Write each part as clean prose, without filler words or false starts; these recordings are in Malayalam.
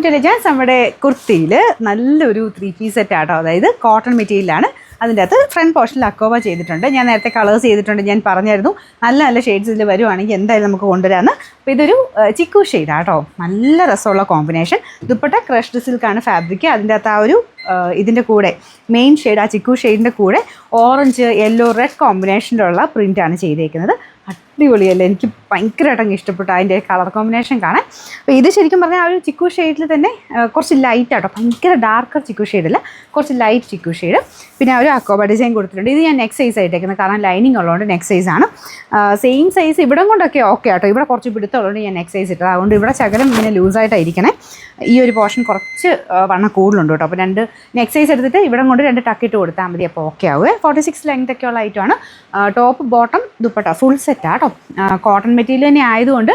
ജാൻസ് നമ്മുടെ കുർത്തിയിൽ നല്ലൊരു 3-piece സെറ്റ് ആട്ടോ. അതായത് കോട്ടൺ മെറ്റീരിയലാണ്. അതിൻ്റെ അകത്ത് ഫ്രണ്ട് പോർഷനിൽ അക്കോവ ചെയ്തിട്ടുണ്ട്. ഞാൻ നേരത്തെ കളേഴ്സ് ചെയ്തിട്ടുണ്ട്, ഞാൻ പറഞ്ഞായിരുന്നു. നല്ല നല്ല ഷെയ്ഡ്സ് ഇതിൽ വരുവാണെങ്കിൽ എന്തായാലും നമുക്ക് കൊണ്ടുവരാമെന്ന്. അപ്പോൾ ഇതൊരു ചിക്കു ഷെയ്ഡാട്ടോ. നല്ല രസമുള്ള കോമ്പിനേഷൻ. ദുപ്പട്ട ക്രഷ്ഡ് സിൽക്കാണ് ഫാബ്രിക്. അതിൻ്റെ അകത്ത് ആ ഒരു ഇതിൻ്റെ കൂടെ മെയിൻ ഷെയ്ഡ്, ആ ചിക്കു ഷെയ്ഡിൻ്റെ കൂടെ ഓറഞ്ച്, യെല്ലോ, റെഡ് കോമ്പിനേഷനിലുള്ള പ്രിൻ്റാണ് ചെയ്തേക്കുന്നത്. അടിപൊളിയല്ലേ, എനിക്ക് ഭയങ്കരമായിട്ട് അങ്ങ് ഇഷ്ടപ്പെട്ടു അതിൻ്റെ കളർ കോമ്പിനേഷൻ കാണാൻ. അപ്പോൾ ഇത് ശരിക്കും പറഞ്ഞാൽ ആ ഒരു ചിക്കു ഷെയ്ഡിൽ തന്നെ കുറച്ച് ലൈറ്റ് ആട്ടോ, ഭയങ്കര ഡാർക്കർ ചിക്കു ഷെയ്ഡല്ല, കുറച്ച് ലൈറ്റ് ചിക്കു ഷെയ്ഡ്. പിന്നെ ആ ഒരു അക്കോബ ഡിസൈൻ കൊടുത്തിട്ടുണ്ട്. ഇത് ഞാൻ നെക്ക് സൈസ് ആയിട്ടേക്കുന്നത്, കാരണം ലൈനിങ് ഉള്ളതുകൊണ്ട് നെക്ക് സൈസാണ്. സെയിം സൈസ് ഇവിടം കൊണ്ടൊക്കെ ഓക്കെ ആട്ടോ. ഇവിടെ കുറച്ച് പിടുത്തമുള്ളതുകൊണ്ട് ഞാൻ നെക്ക് സൈസ് ഇട്ടത്. അതുകൊണ്ട് ഇവിടെ ശകലം ഇങ്ങനെ ലൂസായിട്ടായിരിക്കണേ. ഈ ഒരു പോർഷൻ കുറച്ച് വണ്ണം കൂടുതലുണ്ട് കേട്ടോ. അപ്പോൾ 2 നെക്ക് സൈസ് എടുത്തിട്ട് ഇവിടെ കൊണ്ട് 2 ടക്കിട്ട് കൊടുത്താൽ മതി, അപ്പോൾ ഓക്കെ ആവുക. 46 ലെങ്ത് ഒക്കെ ഉള്ള ഐറ്റമാണ്. ടോപ്പ് ബോട്ടം ദുപ്പട്ട ഫുൾ സെറ്റാട്ടോ. കോട്ടൺ മെറ്റീരിയൽ തന്നെ ആയതുകൊണ്ട്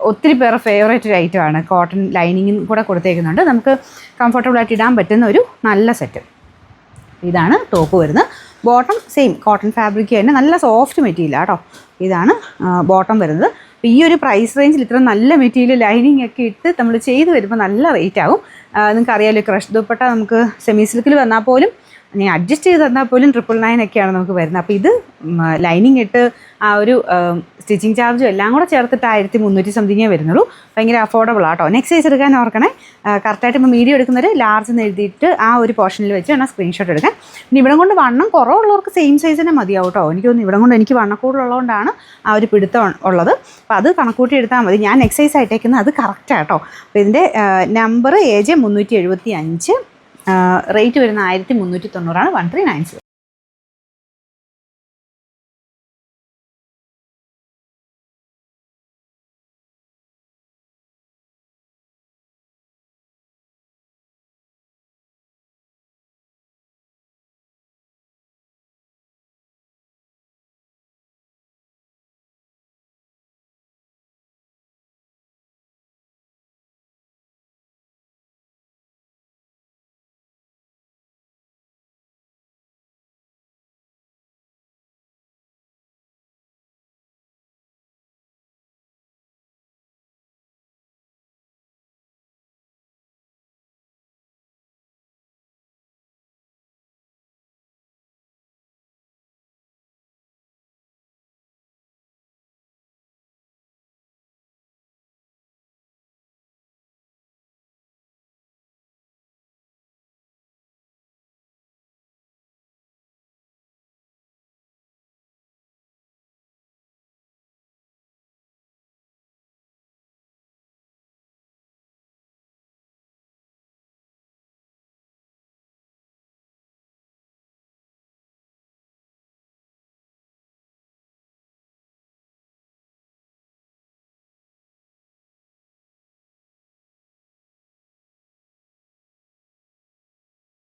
ഒത്തിരി പേർ ഫേവറേറ്റ് ഒരു ഐറ്റമാണ്. കോട്ടൺ ലൈനിങ്ങും കൂടെ കൊടുത്തേക്കുന്നുണ്ട്. നമുക്ക് കംഫർട്ടബിളായിട്ട് ഇടാൻ പറ്റുന്ന ഒരു നല്ല സെറ്റ്. ഇതാണ് ടോപ്പ് വരുന്നത്. ബോട്ടം സെയിം കോട്ടൺ ഫാബ്രിക് തന്നെ, നല്ല സോഫ്റ്റ് മെറ്റീരിയൽ ആട്ടോ. ഇതാണ് ബോട്ടം വരുന്നത്. അപ്പോൾ ഈ ഒരു പ്രൈസ് റേഞ്ചിൽ ഇത്ര നല്ല മെറ്റീരിയൽ ലൈനിങ് ഒക്കെ ഇട്ട് നമ്മൾ ചെയ്ത് വരുമ്പോൾ നല്ല റേറ്റ് ആവും. നിങ്ങൾക്ക് അറിയാമല്ലോ, ക്രഷ് ദുപ്പട്ട നമുക്ക് സെമി സിൽക്കിൽ വന്നാൽ പോലും, ഞാൻ അഡ്ജസ്റ്റ് ചെയ്ത് തന്നാൽ പോലും 999 ഒക്കെയാണ് നമുക്ക് വരുന്നത്. അപ്പോൾ ഇത് ലൈനിങ് ഇട്ട് ആ ഒരു സ്റ്റിച്ചിങ് ചാർജും എല്ലാം കൂടെ ചേർത്തിട്ട് 1300 സംതിങ്ങേ വരുന്നുള്ളൂ. ഭയങ്കര അഫോർഡബിൾ ആട്ടോ. നെക്സ്റ്റ് സൈസ് എടുക്കാൻ ഓർക്കണേ. കറക്റ്റായിട്ട് ഇപ്പോൾ മീഡിയം എടുക്കുന്നവർ ലാർജ് എന്ന് എഴുതിയിട്ട് ആ ഒരു പോർഷനിൽ വെച്ച് വേണം സ്ക്രീൻഷോട്ട് എടുക്കാൻ. പിന്നെ ഇവിടെ കൊണ്ട് വണ്ണം കുറവുള്ളവർക്ക് സെയിം സൈസ് തന്നെ മതിയാവും കേട്ടോ. എനിക്ക് തോന്നുന്നു ഇവിടെ കൊണ്ട് എനിക്ക് വണ്ണക്കൂടുള്ളതുകൊണ്ടാണ് ആ ഒരു പിടുത്തം ഉള്ളത്. അപ്പോൾ അത് കണക്കൂട്ടി എടുത്താൽ മതി. ഞാൻ നെക്സ്റ്റ് സൈസ് ആയിട്ടേക്കുന്നത് അത് കറക്റ്റാട്ടോ. അപ്പോൾ ഇതിൻ്റെ നമ്പർ AJ 375, റേറ്റ് വരുന്ന 1390 1390.